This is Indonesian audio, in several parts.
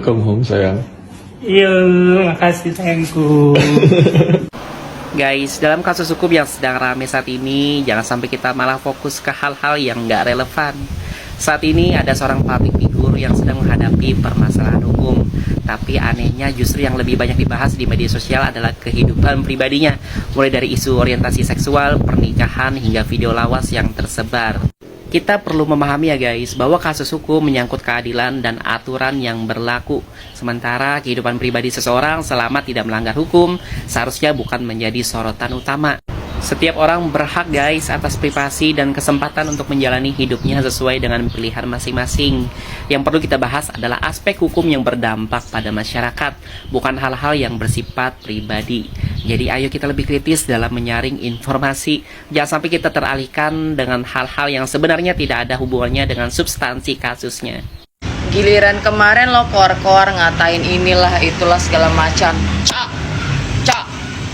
Welcome home sayang. Iya, makasih sayangku. Guys, dalam kasus hukum yang sedang rame saat ini, jangan sampai kita malah fokus ke hal-hal yang nggak relevan. Saat ini ada seorang public figure yang sedang menghadapi permasalahan hukum. Tapi anehnya justru yang lebih banyak dibahas di media sosial adalah kehidupan pribadinya. Mulai dari isu orientasi seksual, pernikahan, hingga video lawas yang tersebar. Kita perlu memahami ya guys, bahwa kasus hukum menyangkut keadilan dan aturan yang berlaku. Sementara kehidupan pribadi seseorang selama tidak melanggar hukum, seharusnya bukan menjadi sorotan utama. Setiap orang berhak guys atas privasi dan kesempatan untuk menjalani hidupnya sesuai dengan pilihan masing-masing. Yang perlu kita bahas adalah aspek hukum yang berdampak pada masyarakat, bukan hal-hal yang bersifat pribadi. Jadi ayo kita lebih kritis dalam menyaring informasi. Jangan sampai kita teralihkan dengan hal-hal yang sebenarnya tidak ada hubungannya dengan substansi kasusnya. Giliran kemarin lo kor-kor ngatain inilah itulah segala macam.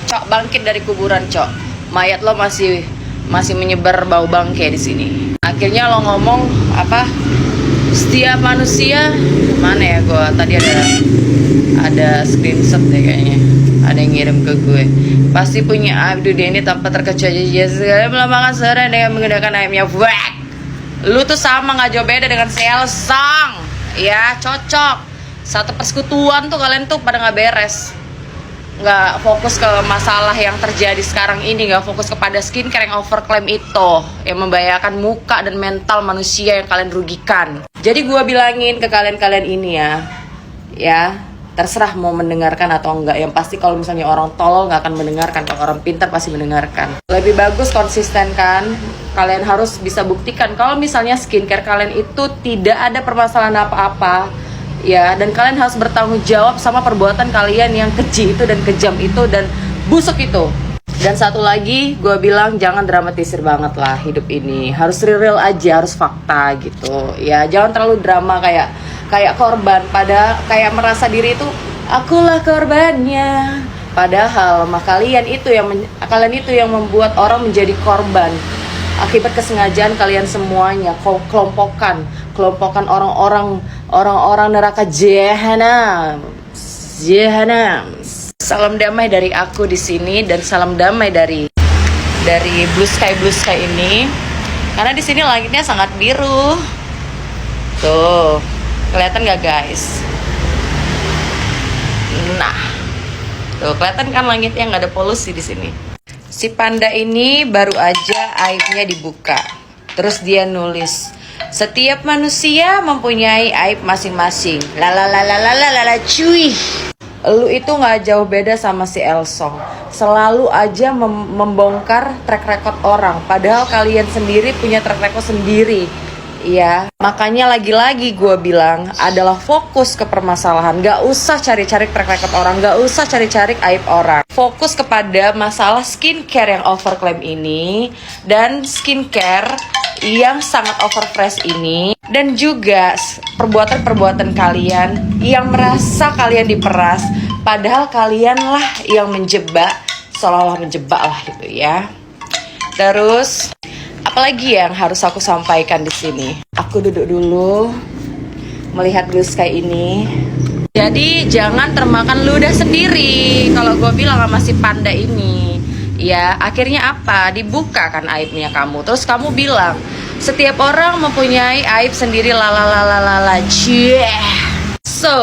Cok, bangkit dari kuburan, Cok. Mayat lo masih menyebar bau bangke di sini. Akhirnya lo ngomong apa? Setiap manusia mana ya gua tadi ada screenshot deh kayaknya. Ada yang ngirim ke gue. Pasti punya aib dunia ini tanpa terkecuali segala melambangkan seorang dengan menggunakan aibnya. Wak. Lu tuh sama nggak jauh beda dengan Selsang. Ya, cocok. Satu persekutuan tuh kalian tuh pada nggak beres. Nggak fokus ke masalah yang terjadi sekarang ini, nggak fokus kepada skincare yang overclaim itu, yang membahayakan muka dan mental manusia yang kalian rugikan. Jadi gue bilangin ke kalian ini ya terserah mau mendengarkan atau enggak. Yang pasti kalau misalnya orang tolol nggak akan mendengarkan, kalau orang pintar pasti mendengarkan. Lebih bagus konsisten kan. Kalian harus bisa buktikan kalau misalnya skincare kalian itu tidak ada permasalahan apa-apa. Ya, dan kalian harus bertanggung jawab sama perbuatan kalian yang keji itu dan kejam itu dan busuk itu. Dan satu lagi, gue bilang jangan dramatisir banget lah hidup ini. Harus real aja, harus fakta gitu. Ya, jangan terlalu drama kayak korban. Pada kayak merasa diri itu akulah korbannya. Padahal kalian itu yang membuat orang menjadi korban. Akibat kesengajaan kalian semuanya, kelompokan orang-orang neraka jahanam. Salam damai dari aku di sini dan salam damai dari blue sky ini. Karena di sini langitnya sangat biru. Tuh, kelihatan nggak guys? Nah, tuh kelihatan kan langitnya nggak ada polusi di sini. Si panda ini baru aja aibnya dibuka. Terus dia nulis, setiap manusia mempunyai aib masing-masing. Lalalalalalala cuy. Lu itu nggak jauh beda sama si Elsong. Selalu aja membongkar track record orang. Padahal kalian sendiri punya track record sendiri. Iya, makanya lagi-lagi gue bilang adalah fokus ke permasalahan. Gak usah cari-cari track record orang, gak usah cari-cari aib orang. Fokus kepada masalah skincare yang overclaim ini dan skincare yang sangat overpriced ini, dan juga perbuatan-perbuatan kalian yang merasa kalian diperas, padahal kalianlah yang menjebak, seolah-olah menjebak lah gitu ya. Terus apalagi yang harus aku sampaikan di sini? Aku duduk dulu melihat blue sky ini. Jadi jangan termakan ludah sendiri. Kalau gue bilang sama si panda ini, ya akhirnya apa? Dibuka kan aibnya kamu. Terus kamu bilang setiap orang mempunyai aib sendiri. Lalalala. So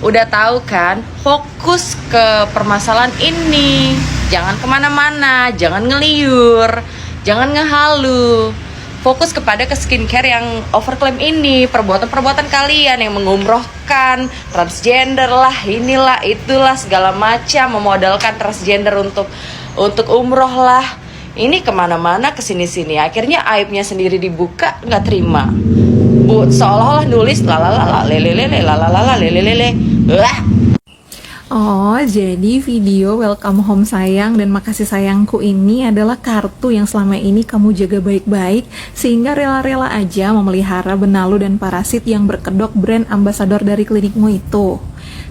udah tahu kan? Fokus ke permasalahan ini. Jangan kemana-mana. Jangan ngeliur. Jangan ngehalu. Fokus kepada ke skincare yang overclaim ini. Perbuatan-perbuatan kalian yang mengumrohkan transgender lah, inilah, itulah, segala macam. Memodalkan transgender untuk umroh lah. Ini kemana-mana kesini-sini. Akhirnya aibnya sendiri dibuka, nggak terima. Seolah-olah nulis lalalala lelelele. Oh, jadi video welcome home sayang dan makasih sayangku ini adalah kartu yang selama ini kamu jaga baik-baik sehingga rela-rela aja memelihara benalu dan parasit yang berkedok brand ambasador dari klinikmu itu.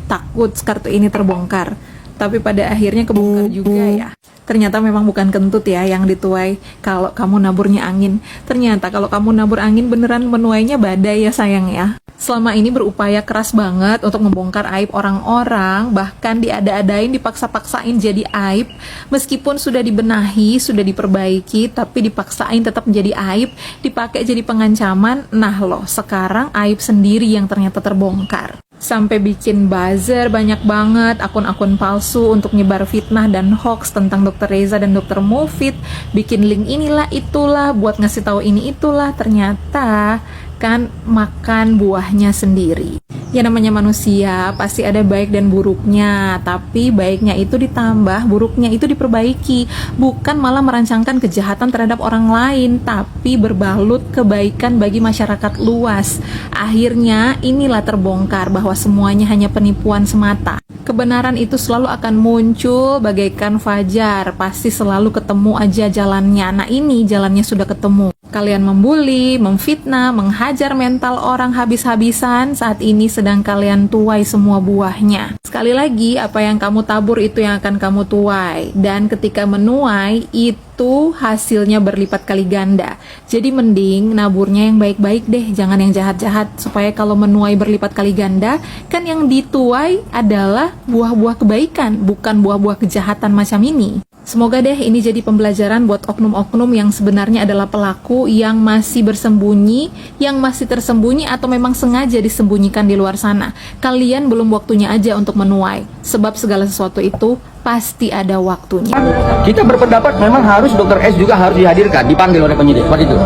Takut kartu ini terbongkar, tapi pada akhirnya kebongkar juga ya. Ternyata memang bukan kentut ya yang dituai kalau kamu naburnya angin. Ternyata kalau kamu nabur angin beneran menuainya badai ya sayang ya. Selama ini berupaya keras banget untuk membongkar aib orang-orang, bahkan diada-adain, dipaksa-paksain jadi aib. Meskipun sudah dibenahi, sudah diperbaiki, tapi dipaksain tetap menjadi aib, dipakai jadi pengancaman. Nah loh, sekarang aib sendiri yang ternyata terbongkar. Sampai bikin buzzer banyak banget, akun-akun palsu untuk nyebar fitnah dan hoax tentang Dr. Reza dan Dr. Mufid, bikin link inilah itulah buat ngasih tahu ini itulah. Ternyata kan makan buahnya sendiri. Ya namanya manusia pasti ada baik dan buruknya, tapi baiknya itu ditambah, buruknya itu diperbaiki, bukan malah merancangkan kejahatan terhadap orang lain, tapi berbalut kebaikan bagi masyarakat luas. Akhirnya inilah terbongkar bahwa semuanya hanya penipuan semata. Kebenaran itu selalu akan muncul bagaikan fajar, pasti selalu ketemu aja jalannya. Nah ini jalannya sudah ketemu. Kalian membuli, memfitnah, menghajar mental orang habis-habisan, saat ini sedang kalian tuai semua buahnya. Sekali lagi, apa yang kamu tabur itu yang akan kamu tuai. Dan ketika menuai, itu hasilnya berlipat kali ganda. Jadi mending naburnya yang baik-baik deh, jangan yang jahat-jahat. Supaya kalau menuai berlipat kali ganda, kan yang dituai adalah buah-buah kebaikan, bukan buah-buah kejahatan macam ini. Semoga deh ini jadi pembelajaran buat oknum-oknum yang sebenarnya adalah pelaku yang masih bersembunyi, yang masih tersembunyi atau memang sengaja disembunyikan di luar sana. Kalian belum waktunya aja untuk menuai, sebab segala sesuatu itu pasti ada waktunya. Kita berpendapat memang harus Dr. S juga harus dihadirkan, dipanggil oleh penyidik, seperti itu.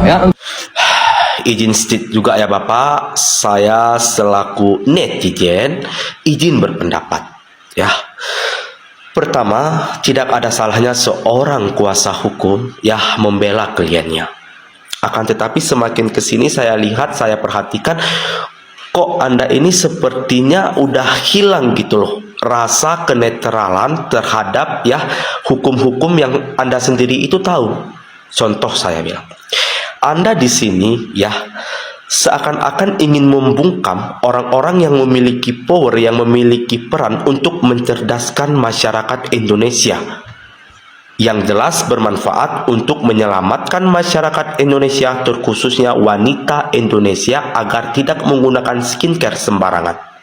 Ya. Izin sedikit juga ya Bapak, saya selaku netizen izin berpendapat ya. Pertama, tidak ada salahnya seorang kuasa hukum ya membela kliennya. Akan tetapi semakin kesini saya lihat, saya perhatikan, kok Anda ini sepertinya udah hilang gitu loh rasa kenetralan terhadap ya hukum-hukum yang Anda sendiri itu tahu. Contoh saya bilang, Anda di sini ya seakan-akan ingin membungkam orang-orang yang memiliki power, yang memiliki peran untuk mencerdaskan masyarakat Indonesia, yang jelas bermanfaat untuk menyelamatkan masyarakat Indonesia, terkhususnya wanita Indonesia, agar tidak menggunakan skincare sembarangan.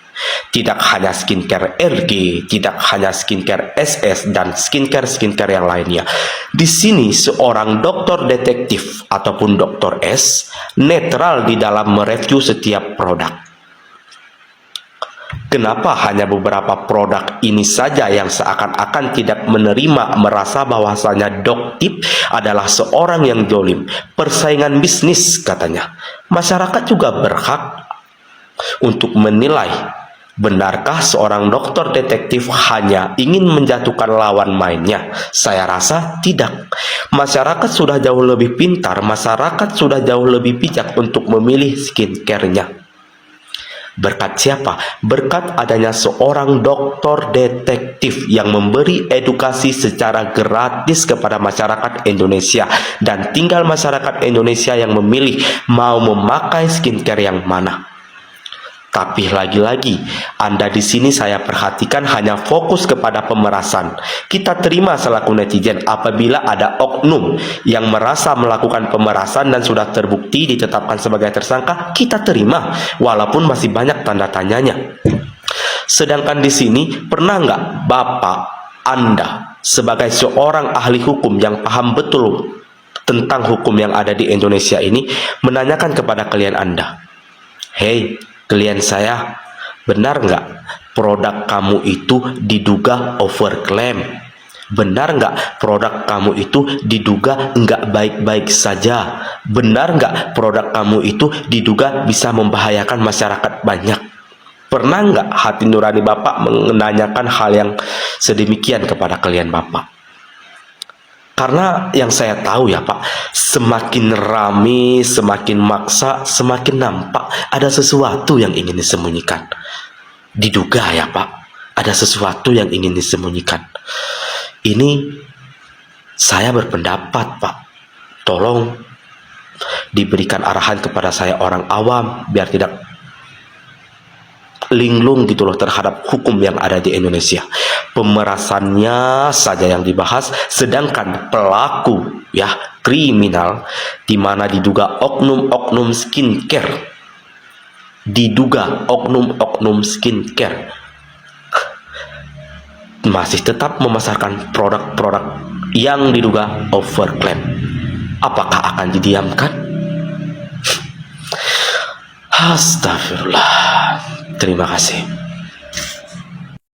Tidak hanya skincare RG, tidak hanya skincare SS, dan skincare yang lainnya. Di sini seorang dokter detektif ataupun Dr. S netral di dalam mereview setiap produk. Kenapa hanya beberapa produk ini saja yang seakan-akan tidak menerima, merasa bahwasanya Doktip adalah seorang yang zalim, persaingan bisnis katanya. Masyarakat juga berhak untuk menilai, benarkah seorang dokter detektif hanya ingin menjatuhkan lawan mainnya? Saya rasa tidak. Masyarakat sudah jauh lebih pintar, masyarakat sudah jauh lebih bijak untuk memilih skincare-nya. Berkat siapa? Berkat adanya seorang dokter detektif yang memberi edukasi secara gratis kepada masyarakat Indonesia, dan tinggal masyarakat Indonesia yang memilih mau memakai skincare yang mana. Tapi lagi-lagi, Anda di sini saya perhatikan hanya fokus kepada pemerasan. Kita terima selaku netizen apabila ada oknum yang merasa melakukan pemerasan dan sudah terbukti ditetapkan sebagai tersangka, kita terima walaupun masih banyak tanda tanyanya. Sedangkan di sini, pernah nggak Bapak Anda sebagai seorang ahli hukum yang paham betul tentang hukum yang ada di Indonesia ini menanyakan kepada klien Anda, "Hei, klien saya, benar nggak produk kamu itu diduga overclaim? Benar nggak produk kamu itu diduga nggak baik-baik saja? Benar nggak produk kamu itu diduga bisa membahayakan masyarakat banyak?" Pernah nggak hati nurani Bapak menanyakan hal yang sedemikian kepada klien Bapak? Karena yang saya tahu ya Pak, semakin rame, semakin maksa, semakin nampak ada sesuatu yang ingin disembunyikan. Diduga ya Pak, ada sesuatu yang ingin disembunyikan. Ini saya berpendapat Pak, tolong diberikan arahan kepada saya orang awam biar tidak linglung gitu loh terhadap hukum yang ada di Indonesia. Pemerasannya saja yang dibahas, sedangkan pelaku ya kriminal di mana diduga oknum-oknum skincare, masih tetap memasarkan produk-produk yang diduga overclaim. Apakah akan didiamkan? Astagfirullah. Terima kasih.